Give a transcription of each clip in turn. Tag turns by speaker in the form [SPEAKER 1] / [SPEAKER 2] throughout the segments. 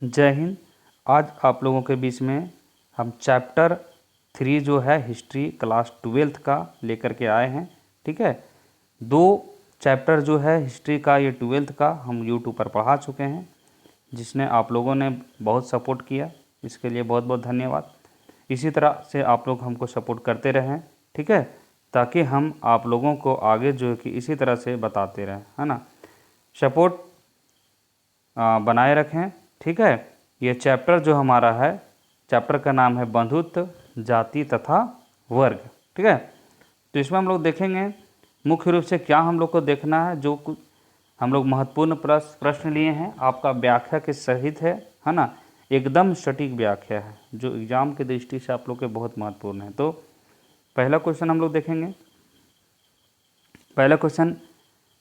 [SPEAKER 1] जय हिंद। आज आप लोगों के बीच में हम चैप्टर 3 जो है हिस्ट्री क्लास 12th का लेकर के आए हैं। ठीक है, 2 चैप्टर जो है हिस्ट्री का ये 12th का हम यूट्यूब पर पढ़ा चुके हैं, जिसने आप लोगों ने बहुत सपोर्ट किया, इसके लिए बहुत बहुत धन्यवाद। इसी तरह से आप लोग हमको सपोर्ट करते रहें, ठीक है, ताकि हम आप लोगों को आगे जो है कि इसी तरह से बताते रहें, है ना। सपोर्ट बनाए रखें, ठीक है। ये चैप्टर जो हमारा है, चैप्टर का नाम है बंधुत्व, जाति तथा वर्ग। ठीक है, तो इसमें हम लोग देखेंगे मुख्य रूप से क्या हम लोग को देखना है। जो कुछ हम लोग महत्वपूर्ण प्रश्न लिए हैं आपका व्याख्या के सहित है ना, एकदम सटीक व्याख्या है जो एग्जाम की दृष्टि से आप लोग के बहुत महत्वपूर्ण है। तो पहला क्वेश्चन हम लोग देखेंगे। पहला क्वेश्चन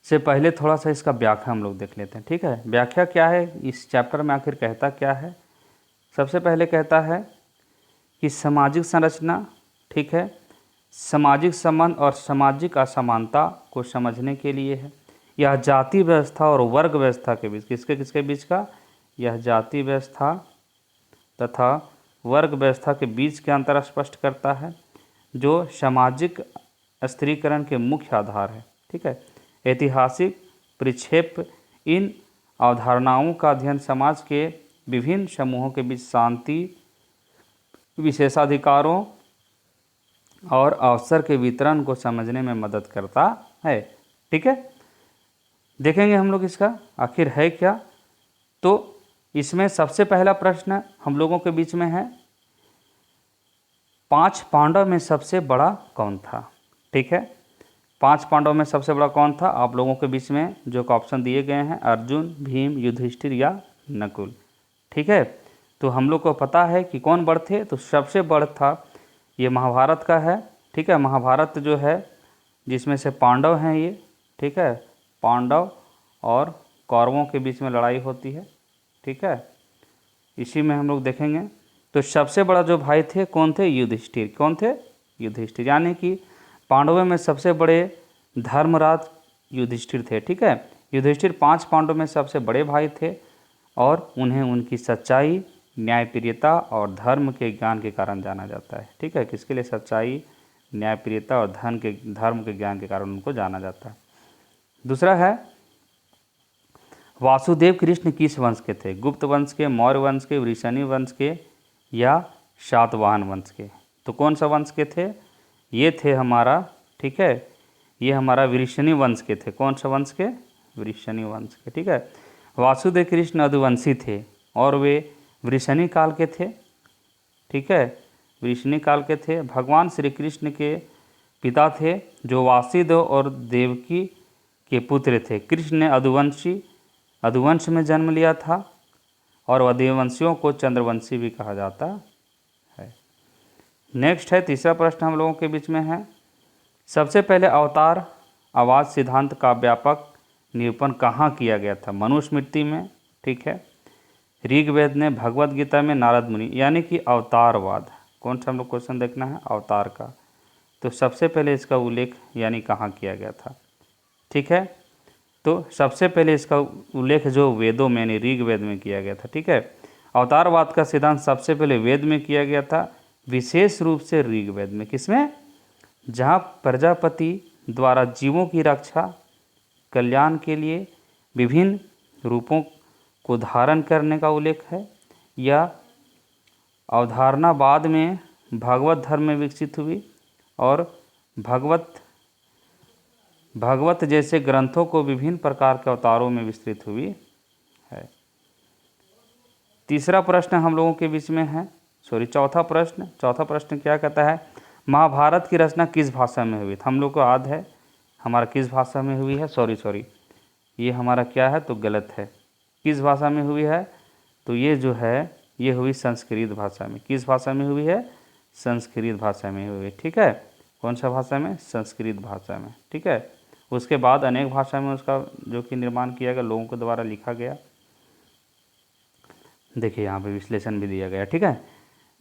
[SPEAKER 1] से पहले थोड़ा सा इसका व्याख्या हम लोग देख लेते हैं। ठीक है, व्याख्या क्या है, इस चैप्टर में आखिर कहता क्या है। सबसे पहले कहता है कि सामाजिक संरचना, ठीक है, सामाजिक संबंध और सामाजिक असमानता को समझने के लिए है। यह जाति व्यवस्था और वर्ग व्यवस्था के बीच, किसके किसके बीच का, यह जाति व्यवस्था तथा वर्ग व्यवस्था के बीच के अंतर स्पष्ट करता है, जो सामाजिक स्त्रीकरण के मुख्य आधार है। ठीक है, ऐतिहासिक परिक्षेप इन अवधारणाओं का अध्ययन समाज के विभिन्न समूहों के बीच शांति, विशेषाधिकारों और अवसर के वितरण को समझने में मदद करता है। ठीक है, देखेंगे हम लोग इसका आखिर है क्या। तो इसमें सबसे पहला प्रश्न हम लोगों के बीच में है, 5 पांडव में सबसे बड़ा कौन था। ठीक है, 5 पांडव में सबसे बड़ा कौन था, आप लोगों के बीच में जो ऑप्शन दिए गए हैं, अर्जुन, भीम, युधिष्ठिर या नकुल। ठीक है, तो हम लोग को पता है कि कौन बड़ थे, तो सबसे बड़ था ये महाभारत का है। ठीक है, महाभारत जो है जिसमें से पांडव हैं ये, ठीक है, पांडव और कौरवों के बीच में लड़ाई होती है। ठीक है, इसी में हम लोग देखेंगे। तो सबसे बड़ा जो भाई थे कौन थे, युधिष्ठिर। कौन थे, युधिष्ठिर, यानी कि पांडवों में सबसे बड़े धर्मराज युधिष्ठिर थे। ठीक है, युधिष्ठिर 5 पांडवों में सबसे बड़े भाई थे और उन्हें उनकी सच्चाई, न्यायप्रियता और धर्म के ज्ञान के कारण जाना जाता है। ठीक है, किसके लिए, सच्चाई, न्यायप्रियता और धर्म के ज्ञान के कारण उनको जाना जाता है। दूसरा है, वासुदेव कृष्ण किस वंश के थे, गुप्त वंश के, मौर्य वंश के, वृषणी वंश के या शातवाहन वंश के। तो कौन सा वंश के थे, ये थे हमारा, ठीक है, ये हमारा वृषणी वंश के थे। कौन सा वंश के, वृषणी वंश के। ठीक है, वासुदेव कृष्ण अदुवंशी थे और वे वृषणी काल के थे। ठीक है, वृषणी काल के थे। भगवान श्री कृष्ण के पिता थे जो वासुदेव और देवकी के पुत्र थे। कृष्ण ने अदुवंश में जन्म लिया था और अदुवंशियों को चंद्रवंशी भी कहा जाता है। नेक्स्ट है, तीसरा प्रश्न हम लोगों के बीच में है, सबसे पहले अवतार आवाज सिद्धांत का व्यापक निरूपण कहाँ किया गया था, मनुस्मृति में। ठीक है, ऋग्वेद ने, भगवत गीता में, नारद मुनि, यानी कि अवतारवाद। कौन सा हम लोग क्वेश्चन देखना है, अवतार का। तो सबसे पहले इसका उल्लेख यानी कहाँ किया गया था। ठीक है, तो सबसे पहले इसका उल्लेख जो वेदों में यानी ऋग्वेद में किया गया था। ठीक है, अवतारवाद का सिद्धांत सबसे पहले वेद में किया गया था, विशेष रूप से ऋग्वेद में। किसमें, जहाँ प्रजापति द्वारा जीवों की रक्षा, कल्याण के लिए विभिन्न रूपों को धारण करने का उल्लेख है। यह अवधारणा बाद में भागवत धर्म में विकसित हुई और भगवत जैसे ग्रंथों को विभिन्न प्रकार के अवतारों में विस्तृत हुई है। तीसरा प्रश्न हम लोगों के बीच में है, चौथा प्रश्न क्या कहता है, महाभारत की रचना किस भाषा में हुई। हम लोग को याद है हमारा किस भाषा में हुई है, ये हमारा क्या है, तो गलत है। किस भाषा में हुई है, तो ये जो है ये हुई संस्कृत भाषा में। किस भाषा में हुई है, संस्कृत भाषा में हुई है। ठीक है, कौन सा भाषा में, संस्कृत भाषा में। ठीक है, उसके बाद अनेक भाषा में उसका जो कि निर्माण किया गया, लोगों के द्वारा लिखा गया। देखिए यहाँ पे विश्लेषण भी दिया गया। ठीक है,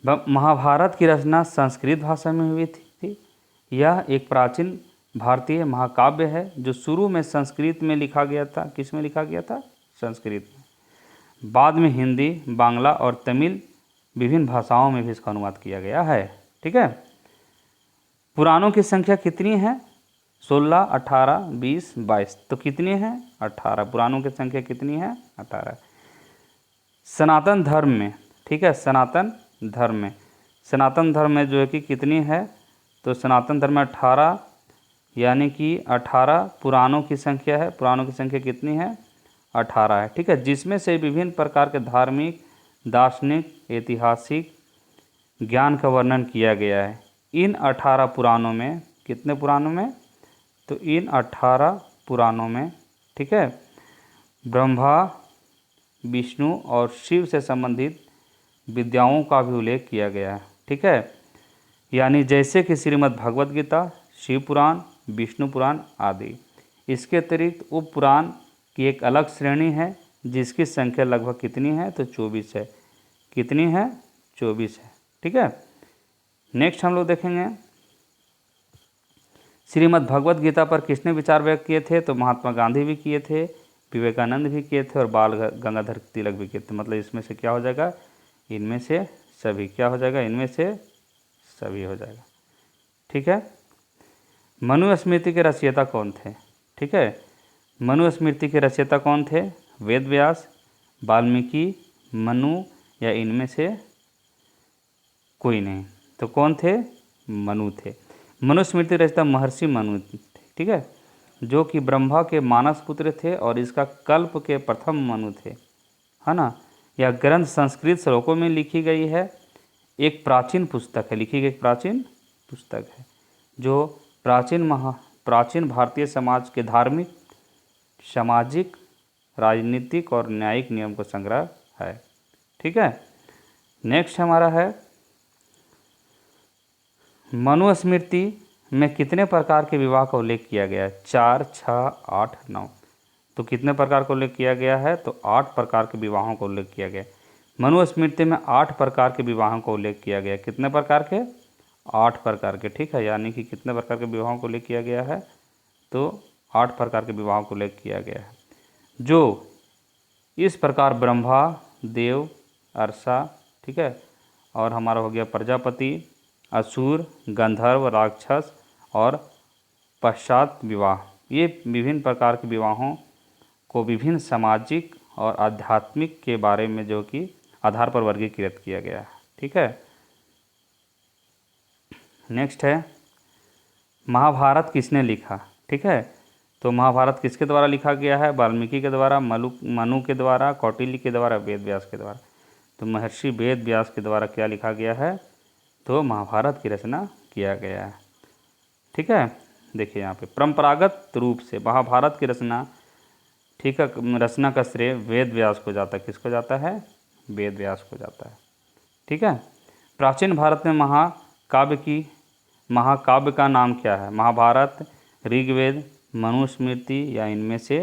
[SPEAKER 1] महाभारत की रचना संस्कृत भाषा में हुई थी। यह एक प्राचीन भारतीय महाकाव्य है जो शुरू में संस्कृत में लिखा गया था। किस में लिखा गया था, संस्कृत में। बाद में हिंदी, बांग्ला और तमिल विभिन्न भाषाओं में भी इसका अनुवाद किया गया है। ठीक है। पुराणों की संख्या कितनी है? 16, 18, 20, 22। तो कितनी है? 18। पुराणों की संख्या कितनी है? 18। सनातन धर्म में, ठीक है, सनातन धर्म में जो है कि कितनी है? तो सनातन धर्म में 18, यानी कि 18 पुराणों की संख्या है। पुराणों की संख्या कितनी है? 18 है। ठीक है, जिसमें से विभिन्न प्रकार के धार्मिक, दार्शनिक, ऐतिहासिक ज्ञान का वर्णन किया गया है। इन 18 पुराणों में, कितने पुराणों में? तो इन 18 पुराणों में, ठीक है, ब्रह्मा, विष्णु और शिव से संबंधित विद्याओं का भी उल्लेख किया गया है। ठीक है, यानी जैसे कि श्रीमद् भगवत गीता, शिव पुराण, विष्णु पुराण आदि। इसके अतिरिक्त उप पुराण की एक अलग श्रेणी है जिसकी संख्या लगभग कितनी है? तो 24 है। कितनी है? 24 है। ठीक है। नेक्स्ट हम लोग देखेंगे श्रीमद् भगवत गीता पर किसने विचार व्यक्त किए थे? तो महात्मा गांधी भी किए थे, विवेकानंद भी किए थे और बाल गंगाधर तिलक भी किए थे। मतलब इसमें से क्या हो जाएगा? इनमें से सभी। क्या हो जाएगा? इनमें से सभी हो जाएगा। ठीक है। मनुस्मृति के रचयिता कौन थे? ठीक है, मनुस्मृति के रचयिता कौन थे? वेद व्यास, वाल्मीकि, मनु या इनमें से कोई नहीं? तो कौन थे? मनु थे। मनुस्मृति रचयिता महर्षि मनु थे। ठीक है, जो कि ब्रह्मा के मानस पुत्र थे और इसका कल्प के प्रथम मनु थे, है ना। यह ग्रंथ संस्कृत श्लोकों में लिखी गई है। एक प्राचीन पुस्तक है, लिखी गई एक प्राचीन पुस्तक है जो प्राचीन भारतीय समाज के धार्मिक, सामाजिक, राजनीतिक और न्यायिक नियम का संग्रह है। ठीक है। नेक्स्ट हमारा है मनुस्मृति में कितने प्रकार के विवाह का उल्लेख किया गया है? 4, 6, 8, 9। तो कितने प्रकार का उल्लेख किया गया है? तो 8 प्रकार के विवाहों का उल्लेख किया गया है। मनुस्मृति में 8 प्रकार के विवाहों का उल्लेख किया गया है। कितने प्रकार के? 8 प्रकार के। ठीक है, यानी कि कितने प्रकार के विवाहों को उल्लेख किया गया है? तो 8 प्रकार के विवाहों को उल्लेख किया गया है, जो इस प्रकार ब्रह्मा, देव, अर्षा, ठीक है, और हमारा हो गया प्रजापति, असुर, गंधर्व, राक्षस और पश्चात विवाह। ये विभिन्न प्रकार के विवाहों को विभिन्न सामाजिक और आध्यात्मिक के बारे में जो कि आधार पर वर्गीकृत किया गया है। ठीक है। नेक्स्ट है महाभारत किसने लिखा? ठीक है, तो महाभारत किसके द्वारा लिखा गया है? वाल्मीकि के द्वारा, मनु के द्वारा, कौटिल्य के द्वारा, वेद व्यास के द्वारा। तो महर्षि वेद व्यास के द्वारा क्या लिखा गया है? तो महाभारत की रचना किया गया है। ठीक है, देखिए यहाँ पे परंपरागत रूप से महाभारत की रचना, ठीक है, रचना का श्रेय वेद व्यास को जाता है। किसको जाता है? वेद व्यास को जाता है। ठीक है। प्राचीन भारत में महाकाव्य का नाम क्या है? महाभारत, ऋग्वेद, मनुस्मृति या इनमें से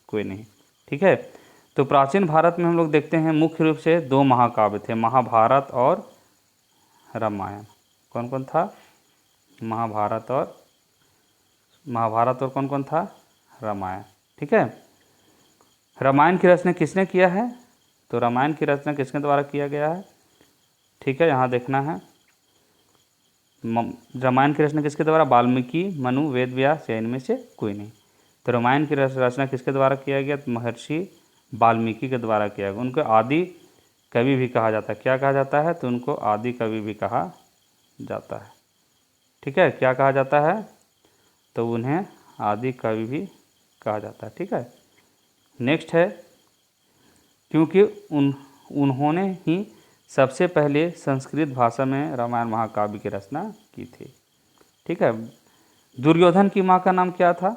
[SPEAKER 1] कोई नहीं? ठीक है, तो प्राचीन भारत में हम लोग देखते हैं मुख्य रूप से 2 महाकाव्य थे, महाभारत और रामायण। कौन कौन था? महाभारत और कौन कौन था? रामायण। ठीक है। रामायण की रचना किसने किया है? तो रामायण की रचना किसके द्वारा किया गया है? ठीक है, यहाँ देखना है रामायण की रचना किसके द्वारा? वाल्मीकि, मनु, वेद व्यास या इनमें से कोई नहीं? तो रामायण की रचना किसके द्वारा किया गया? तो महर्षि वाल्मीकि के द्वारा किया गया। उनको आदि कवि भी कहा जाता है। क्या कहा जाता है? तो उनको आदि कवि भी कहा जाता है। ठीक है, क्या कहा जाता है? तो उन्हें आदि कवि भी कहा जाता है। ठीक है। नेक्स्ट है क्योंकि उन्होंने ही सबसे पहले संस्कृत भाषा में रामायण महाकाव्य की रचना की थी। ठीक है। दुर्योधन की माँ का नाम क्या था?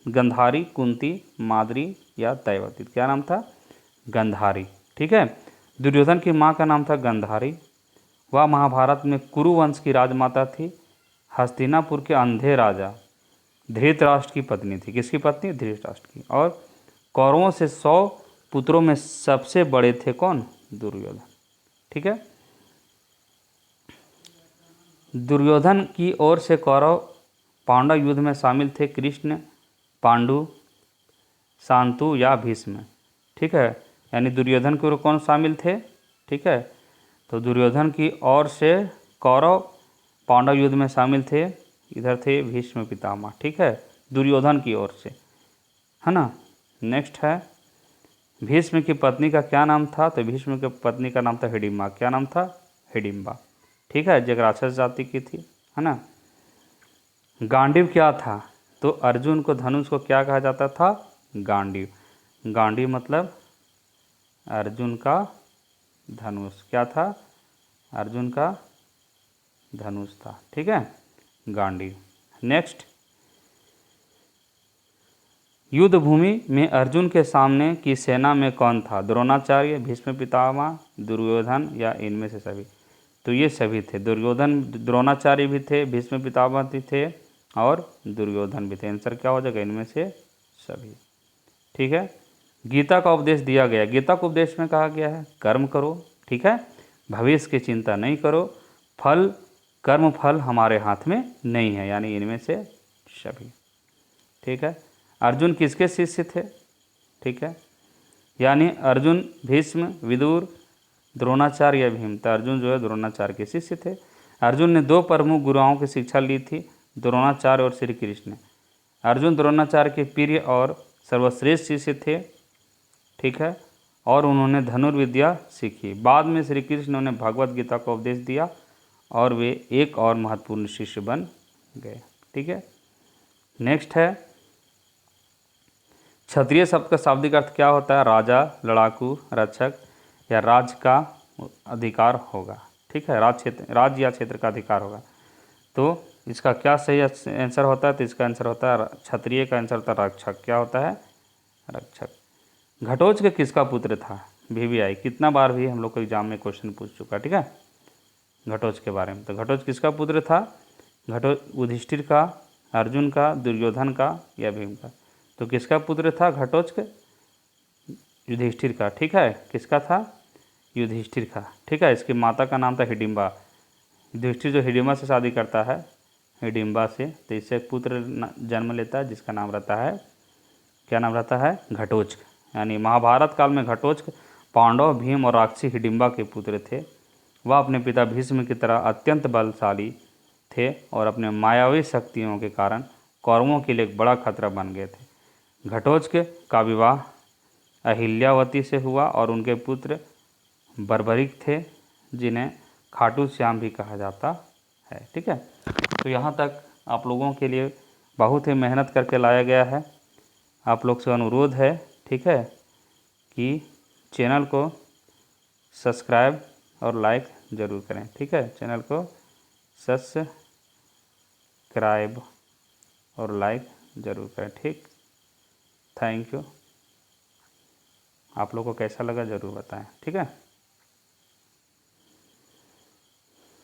[SPEAKER 1] गंधारी, कुंती, माद्री या दैवती? क्या नाम था? गंधारी। ठीक है, दुर्योधन की माँ का नाम था गंधारी। वह महाभारत में कुरु वंश की राजमाता थी। हस्तिनापुर के अंधे राजा धृतराष्ट्र की पत्नी थी। किसकी पत्नी? धृतराष्ट्र की। और कौरवों से 100 पुत्रों में सबसे बड़े थे कौन? दुर्योधन। ठीक है। दुर्योधन की ओर से कौरव पांडव युद्ध में शामिल थे कृष्ण, पांडु, शांतु या भीष्म। ठीक है, यानी दुर्योधन की ओर कौन शामिल थे, ठीक है। तो दुर्योधन की ओर से कौरव पांडव युद्ध में शामिल थे, इधर थे भीष्म पितामह, ठीक है, दुर्योधन की ओर से, है ना। नेक्स्ट है भीष्म की पत्नी का क्या नाम था, तो भीष्म की पत्नी का नाम था हिडिम्बा। क्या नाम था, हिडिम्बा, ठीक है, जो राक्षस जाति की थी, है ना। गांडीव क्या था, तो अर्जुन को धनुष को क्या कहा जाता था, गांडीव। गांडीव मतलब अर्जुन का धनुष, क्या था, अर्जुन का धनुष था, ठीक है, गांडीव। नेक्स्ट, युद्ध भूमि में अर्जुन के सामने की सेना में कौन था, द्रोणाचार्य, भीष्म पितामह, दुर्योधन या इनमें से सभी। तो ये सभी थे, दुर्योधन, द्रोणाचार्य भी थे, भीष्म पितामह भी थे और दुर्योधन भी थे। आंसर क्या हो जाएगा, इनमें से सभी, ठीक है। गीता का उपदेश दिया गया, गीता के उपदेश में कहा गया है कर्म करो, ठीक है, भविष्य की चिंता नहीं करो, फल कर्म फल हमारे हाथ में नहीं है, यानी इनमें से सभी, ठीक है। अर्जुन किसके शिष्य थे, ठीक है, यानी अर्जुन भीष्म, विदुर, द्रोणाचार्य या भीम। तो अर्जुन जो है द्रोणाचार्य के शिष्य थे। अर्जुन ने दो प्रमुख गुरुओं की शिक्षा ली थी, द्रोणाचार्य और श्री कृष्ण। अर्जुन द्रोणाचार्य के प्रिय और सर्वश्रेष्ठ शिष्य थे, ठीक है, और उन्होंने धनुर्विद्या सीखी। बाद में श्री कृष्ण ने उन्हें भगवत गीता का उपदेश दिया और वे एक और महत्वपूर्ण शिष्य बन गए, ठीक है। नेक्स्ट है क्षत्रिय शब्द का शाब्दिक अर्थ क्या होता है, राजा, लड़ाकू, रक्षक या राज्य का अधिकार होगा, ठीक है, राज्य या क्षेत्र का अधिकार होगा। तो इसका क्या सही आंसर होता है, तो इसका आंसर होता है क्षत्रिय का आंसर होता है रक्षक। क्या होता है, रक्षक। घटोत्कच के किसका पुत्र था, VVI कितना बार भी हम लोग को एग्जाम में क्वेश्चन पूछ चुका, ठीक है, घटोत्कच के बारे में। तो घटोत्कच किसका पुत्र था, युधिष्ठिर का, अर्जुन का, दुर्योधन का या भीम का। तो किसका पुत्र था घटोत्कच, युधिष्ठिर का, ठीक है, किसका था, युधिष्ठिर का, ठीक है। इसकी माता का नाम था हिडिम्बा। युधिष्ठिर जो हिडिम्बा से शादी करता है, हिडिम्बा से, तो इससे एक पुत्र जन्म लेता है जिसका नाम रहता है, क्या नाम रहता है, घटोत्कच। यानी महाभारत काल में घटोत्कच पांडव, भीम और राक्षसी हिडिम्बा के पुत्र थे। वह अपने पिता भीष्म की तरह अत्यंत बलशाली थे और अपने मायावी शक्तियों के कारण कौरवों के लिए एक बड़ा खतरा बन गए थे। घटोत्कच का विवाह अहिल्यावती से हुआ और उनके पुत्र बर्बरिक थे, जिन्हें खाटू श्याम भी कहा जाता है, ठीक है। तो यहाँ तक आप लोगों के लिए बहुत ही मेहनत करके लाया गया है। आप लोग से अनुरोध है, ठीक है, कि चैनल को सब्सक्राइब और लाइक ज़रूर करें, ठीक है, चैनल को सब्सक्राइब और लाइक ज़रूर करें, ठीक। Thank you. आप लोग को कैसा लगा ज़रूर बताएं, ठीक है।